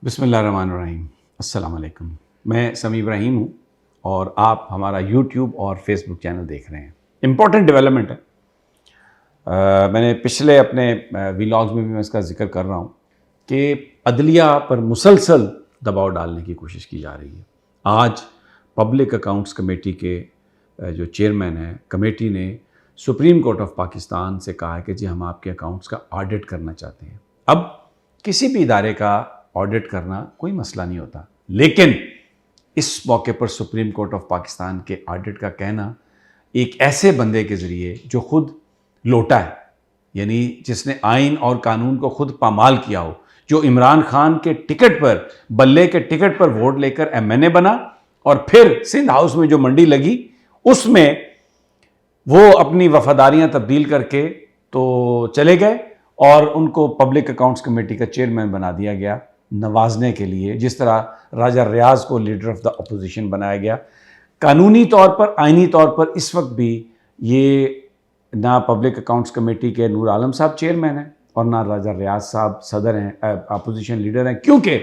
बिस्मिल्लाहिर्रहमानिर्रहीम। अस्सलाम वालेकुम। मैं समी इब्राहिम हूँ और आप हमारा यूट्यूब और फेसबुक चैनल देख रहे हैं। इम्पॉर्टेंट डेवलपमेंट है। मैंने पिछले अपने व्लॉग्स में भी मैं इसका जिक्र कर रहा हूँ कि अदलिया पर मुसलसल दबाव डालने की कोशिश की जा रही है। आज पब्लिक अकाउंट्स कमेटी के जो चेयरमैन हैं, कमेटी ने सुप्रीम कोर्ट ऑफ पाकिस्तान से कहा है कि जी हम आपके अकाउंट्स का ऑडिट करना चाहते हैं। अब किसी भी इदारे का ऑडिट करना कोई मसला नहीं होता, लेकिन इस मौके पर सुप्रीम कोर्ट ऑफ पाकिस्तान के ऑडिट का कहना एक ऐसे बंदे के ज़रिए जो खुद लोटा है, यानी जिसने आइन और कानून को खुद पामाल किया हो, जो इमरान खान के टिकट पर, बल्ले के टिकट पर वोट लेकर MNA बना और फिर सिंध हाउस में जो मंडी लगी उसमें वो अपनी वफादारियां तब्दील करके तो चले गए और उनको पब्लिक अकाउंट्स कमेटी का चेयरमैन बना दिया गया नवाजने के लिए, जिस तरह राजा रियाज को लीडर ऑफ द अपोजिशन बनाया गया। कानूनी तौर पर, आइनी तौर पर इस वक्त भी ये ना पब्लिक अकाउंट्स कमेटी के नूर आलम साहब चेयरमैन हैं और ना राजा रियाज साहब सदर हैं, अपोजिशन लीडर हैं, क्योंकि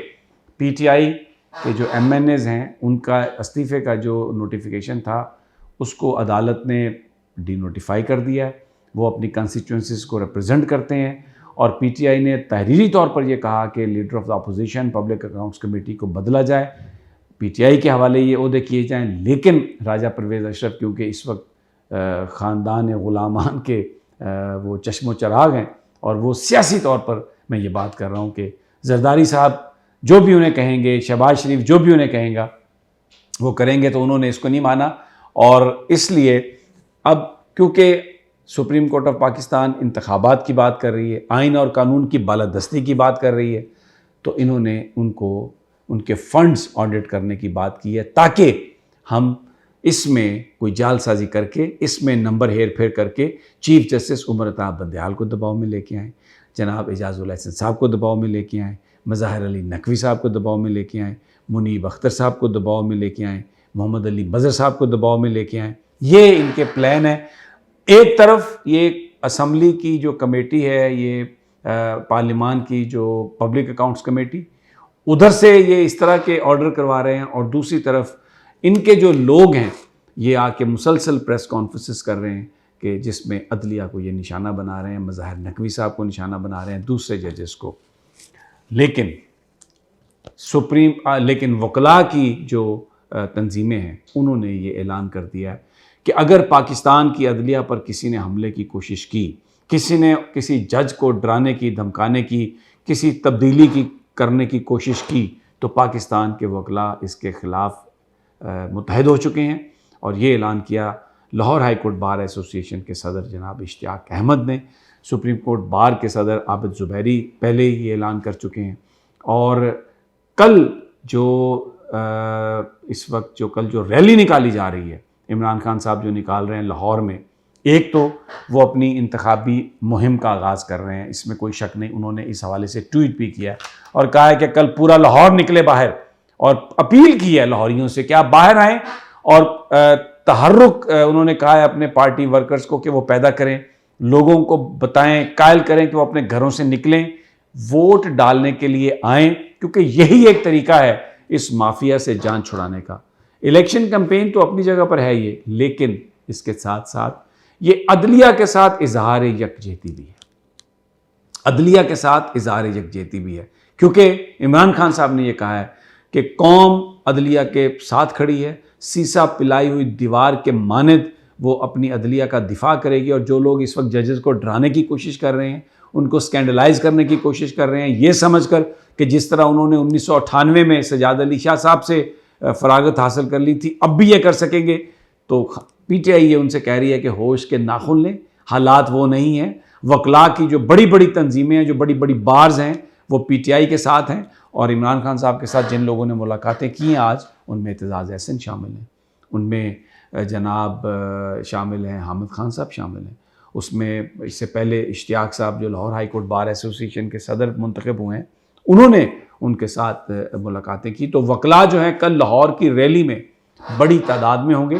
PTI के जो MNAs हैं उनका इस्तीफ़े का जो नोटिफिकेशन था उसको अदालत ने डीनोटिफाई कर दिया है। वो अपनी कंस्टिट्यूंसीज़ को रिप्रेजेंट करते हैं और PTI ने तहरीरी तौर पर यह कहा कि leader of the opposition public accounts committee को बदला जाए, PTI के हवाले ये ओहदे किए जाएं। लेकिन राजा परवेज़ अशरफ क्योंकि इस वक्त ख़ानदान ग़ुलामान के वो चश्मो चराग हैं और वो सियासी तौर पर मैं ये बात कर रहा हूँ कि जरदारी साहब जो भी उन्हें कहेंगे, शहबाज शरीफ जो भी उन्हें कहेंगा वो करेंगे, तो उन्होंने इसको नहीं माना। और इसलिए अब क्योंकि सुप्रीम कोर्ट ऑफ पाकिस्तान इंतखाबात की बात कर रही है, आइन और कानून की बालादस्ती की बात कर रही है, तो इन्होंने उनको उनके फंड्स ऑडिट करने की बात की है ताकि हम इसमें कोई जालसाजी करके, इसमें नंबर हेर फेर करके चीफ जस्टिस उमर अताब बंदयाल को दबाव में लेके आएँ, जनाब एजाजुल एहसन साहब को दबाव में लेके आएँ, मज़ाहिर अली नकवी साहब को दबाव में लेके आएँ, मुनीब अख्तर साहब को दबाव में लेके आएँ, मोहम्मद अली बज़र साहब को दबाव में लेके आएँ। ये इनके प्लान है। एक तरफ ये असम्बली की जो कमेटी है, ये पार्लिमान की जो पब्लिक अकाउंट्स कमेटी, उधर से ये इस तरह के ऑर्डर करवा रहे हैं और दूसरी तरफ इनके जो लोग हैं ये आके मुसलसल प्रेस कॉन्फ्रेंसेस कर रहे हैं कि जिसमें अदलिया को ये निशाना बना रहे हैं, मज़ाहिर नकवी साहब को निशाना बना रहे हैं, दूसरे जजेस को। लेकिन वकला की जो तंजीमें हैं उन्होंने ये ऐलान कर दिया है कि अगर पाकिस्तान की अदलिया पर किसी ने हमले की कोशिश की, किसी ने किसी जज को डराने की, धमकाने की, किसी तब्दीली की करने की कोशिश की, तो पाकिस्तान के वकला इसके ख़िलाफ़ मुत्तहद हो चुके हैं। और ये ऐलान किया Lahore high court bar association के सदर जनाब इश्तियाक अहमद ने। सुप्रीम कोर्ट बार के सदर आबिद ज़ुबैरी पहले ही ये ऐलान कर चुके हैं। और कल जो रैली निकाली जा रही है, इमरान खान साहब जो निकाल रहे हैं लाहौर में, एक तो वो अपनी इंतखाबी मुहिम का आगाज़ कर रहे हैं, इसमें कोई शक नहीं। उन्होंने इस हवाले से ट्वीट भी किया और कहा है कि कल पूरा लाहौर निकले बाहर और अपील की है लाहौरियों से कि आप बाहर आएँ और तहर्रुक उन्होंने कहा है अपने पार्टी वर्कर्स को कि वो पैदा करें, लोगों को बताएं, कायल करें कि वो अपने घरों से निकलें, वोट डालने के लिए आएँ, क्योंकि यही एक तरीका है इस माफिया से जान छुड़ाने का। इलेक्शन कैंपेन तो अपनी जगह पर है ये, लेकिन इसके साथ साथ ये अदलिया के साथ इजहार यकजहती भी है। अदलिया के साथ इजहार यकजहती भी है क्योंकि इमरान खान साहब ने यह कहा है कि कौम अदलिया के साथ खड़ी है, सीसा पिलाई हुई दीवार के मानद वो अपनी अदलिया का दिफा करेगी। और जो लोग इस वक्त जजेस को डराने की कोशिश कर रहे हैं, उनको स्कैंडलाइज करने की कोशिश कर रहे हैं, ये समझकर कि जिस तरह उन्होंने 1998 में सजाद अली शाह साहब से फरागत हासिल कर ली थी, अब भी ये कर सकेंगे, तो PTI ये उनसे कह रही है कि होश के नाखुन लें। हालात वो नहीं हैं। वकला की जो बड़ी बड़ी तंजीमें हैं, जो बड़ी बड़ी बार्स हैं, वो PTI के साथ हैं। और इमरान खान साहब के साथ जिन लोगों ने मुलाकातें की हैं आज, उनमें एतजाज़ एहसन शामिल हैं, उनमें जनाब शामिल हैं, हामिद खान साहब शामिल हैं, उसमें इससे पहले इश्तियाक साहब जो Lahore high court bar association के सदर मुंतखब हुए हैं, उन्होंने उनके साथ मुलाकातें की। तो वकला जो हैं कल लाहौर की रैली में बड़ी तादाद में होंगे,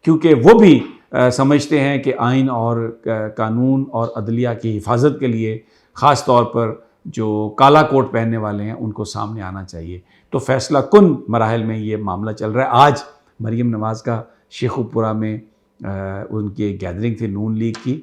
क्योंकि वो भी समझते हैं कि आइन और कानून और अदलिया की हिफाजत के लिए ख़ास तौर पर जो काला कोट पहनने वाले हैं उनको सामने आना चाहिए। तो फैसला कुन मराहल में ये मामला चल रहा है। आज मरीम नवाज़ का शेखुपुरा में उनकी गैदरिंग थी नून लीग की।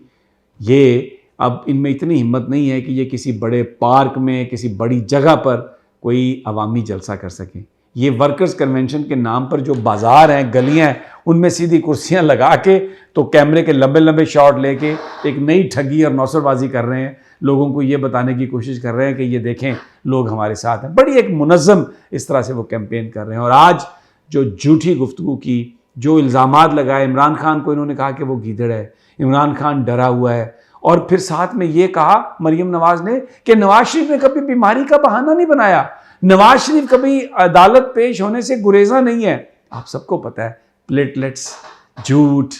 ये अब इनमें इतनी हिम्मत नहीं है कि ये किसी बड़े पार्क में किसी बड़ी जगह पर कोई अवामी जलसा कर सकें। ये वर्कर्स कन्वेंशन के नाम पर जो बाज़ार हैं, गलियां हैं, उनमें सीधी कुर्सियां लगा के तो कैमरे के लंबे लंबे शॉट लेके एक नई ठगी और नौसरबाजी कर रहे हैं। लोगों को ये बताने की कोशिश कर रहे हैं कि ये देखें लोग हमारे साथ हैं। बड़ी एक मुनज़्ज़म इस तरह से वो कैंपेन कर रहे हैं। और आज जो झूठी गुफ्तगू की, जो इल्ज़ामात लगाए, इमरान खान को इन्होंने कहा कि वो गीदड़ है, इमरान खान डरा हुआ है, और फिर साथ में ये कहा मरीम नवाज़ ने कि नवाज शरीफ ने कभी बीमारी का बहाना नहीं बनाया, नवाज शरीफ कभी अदालत पेश होने से गुरेजा नहीं है। आप सबको पता है प्लेटलेट्स, झूठ,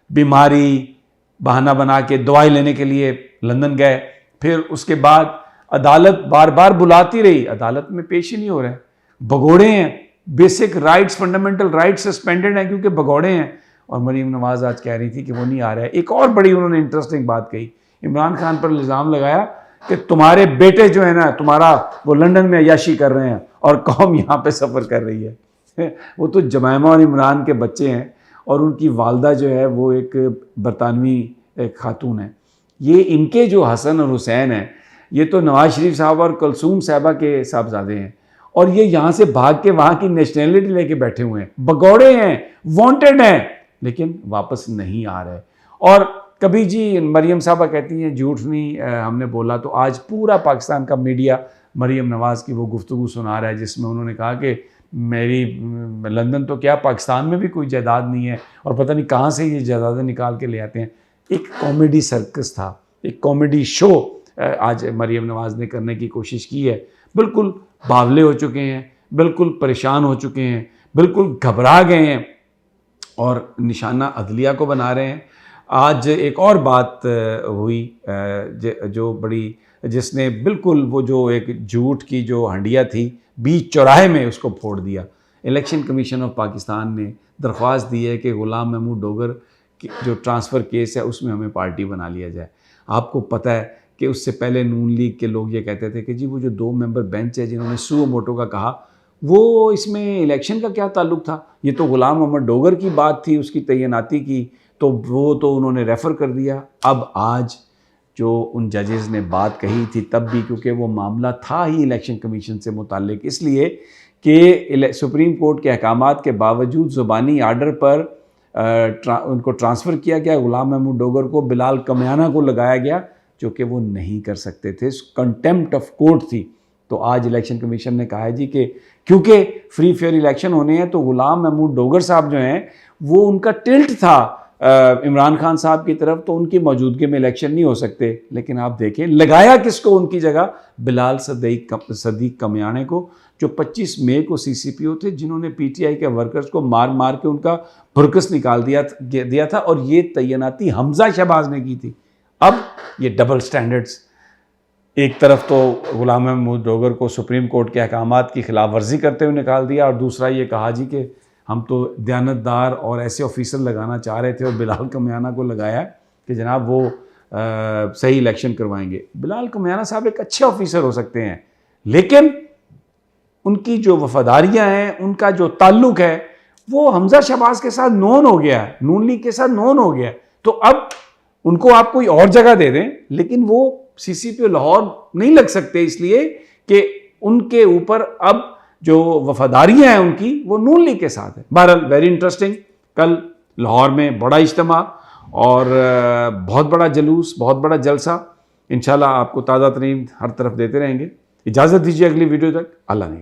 बीमारी बहाना बना के दवाई लेने के लिए लंदन गए, फिर उसके बाद अदालत बार बार बुलाती रही, अदालत में पेश ही नहीं हो रहे, भगोड़े हैं, basic rights, fundamental rights suspended हैं क्योंकि भगोड़े हैं। और मरीम नवाज़ आज कह रही थी कि वो नहीं आ रहा है। एक और बड़ी उन्होंने इंटरेस्टिंग बात कही, इमरान खान पर इल्ज़ाम लगाया कि तुम्हारे बेटे जो है ना, तुम्हारा वो लंदन में अय्याशी कर रहे हैं और कौम यहाँ पे सफ़र कर रही है। वो तो जमैमा और इमरान के बच्चे हैं और उनकी वालदा जो है वो एक बरतानवी एक खातून है। ये इनके जो हसन और हुसैन हैं, ये तो नवाज शरीफ साहब और कुलसूम साहबा के साहबजादे हैं, और ये यहाँ से भाग के वहाँ की नेशनलिटी लेके बैठे हुए हैं, भगौड़े हैं, वांटेड हैं, लेकिन वापस नहीं आ रहे। और कभी जी मरीम साहबा कहती हैं झूठ नहीं हमने बोला, तो आज पूरा पाकिस्तान का मीडिया मरीम नवाज़ की वो गुफ्तगू सुना रहा है जिसमें उन्होंने कहा कि मेरी लंदन तो क्या पाकिस्तान में भी कोई जायदाद नहीं है और पता नहीं कहाँ से ये जायदादें निकाल के ले आते हैं। एक कॉमेडी सर्कस था, एक कॉमेडी शो आज मरीम नवाज़ ने करने की कोशिश की है। बिल्कुल बावले हो चुके हैं, बिल्कुल परेशान हो चुके हैं, बिल्कुल घबरा गए हैं और निशाना अदलिया को बना रहे हैं। आज एक और बात हुई जो बड़ी, जिसने बिल्कुल वो जो एक झूठ की जो हंडिया थी बीच चौराहे में उसको फोड़ दिया। इलेक्शन कमीशन ऑफ पाकिस्तान ने दरख्वास्त दी है कि गुलाम महमूद डोगर जो ट्रांसफ़र केस है उसमें हमें पार्टी बना लिया जाए। आपको पता है कि उससे पहले नून लीग के लोग ये कहते थे कि जी वो जो 2 मेंबर बेंच है जिन्होंने सुओ मोटो का कहा, वो इसमें इलेक्शन का क्या ताल्लुक था, ये तो गुलाम मोहम्मद डोगर की बात थी, उसकी तैनाती की, तो वो तो उन्होंने रेफ़र कर दिया। अब आज जो उन जजेस ने बात कही थी तब भी, क्योंकि वो मामला था ही इलेक्शन कमीशन से मुताल्लिक, इसलिए कि सुप्रीम कोर्ट के अहकामात के बावजूद ज़ुबानी आर्डर पर उनको ट्रांसफ़र किया गया, गुलाम महमूद डोगर को बिलाल कमियाना को लगाया गया, जो कि वो नहीं कर सकते थे, कंटेम्प्ट ऑफ कोर्ट थी। तो आज इलेक्शन कमीशन ने कहा है जी कि क्योंकि फ्री फेयर इलेक्शन होने हैं तो गुलाम महमूद डोगर साहब जो हैं वो उनका टिल्ट था इमरान खान साहब की तरफ, तो उनकी मौजूदगी में इलेक्शन नहीं हो सकते। लेकिन आप देखें लगाया किसको उनकी जगह, बिलाल सदीक कमियाने को, जो 25 मई को CCPO थे, जिन्होंने PTI के वर्कर्स को मार मार के उनका भुरकस निकाल दिया था और ये तैनाती हमजा शहबाज ने की थी। अब ये डबल स्टैंडर्ड्स, एक तरफ तो गुलाम महमूद डोगर को सुप्रीम कोर्ट के अहकामात की खिलाफ वर्जी करते हुए निकाल दिया और दूसरा ये कहा जी कि हम तो दयानतदार और ऐसे ऑफिसर लगाना चाह रहे थे और बिलाल कमियाना को लगाया कि जनाब वो सही इलेक्शन करवाएंगे। बिलाल कमियाना साहब एक अच्छे ऑफिसर हो सकते हैं, लेकिन उनकी जो वफादारियां हैं, उनका जो ताल्लुक है वो हमजा शहबाज के साथ नॉन हो गया है, नून लीग के साथ नॉन हो गया है। तो अब उनको आप कोई और जगह दे दें, लेकिन वो CCPO लाहौर नहीं लग सकते, इसलिए कि उनके ऊपर अब जो वफादारियां हैं उनकी वो नून लीग के साथ है। बहरहाल वेरी इंटरेस्टिंग, कल लाहौर में बड़ा इज्तिमा और बहुत बड़ा जलूस, बहुत बड़ा जलसा। इंशाल्लाह आपको ताज़ा तरीन हर तरफ देते रहेंगे। इजाज़त दीजिए अगली वीडियो तक, अल्लाह ने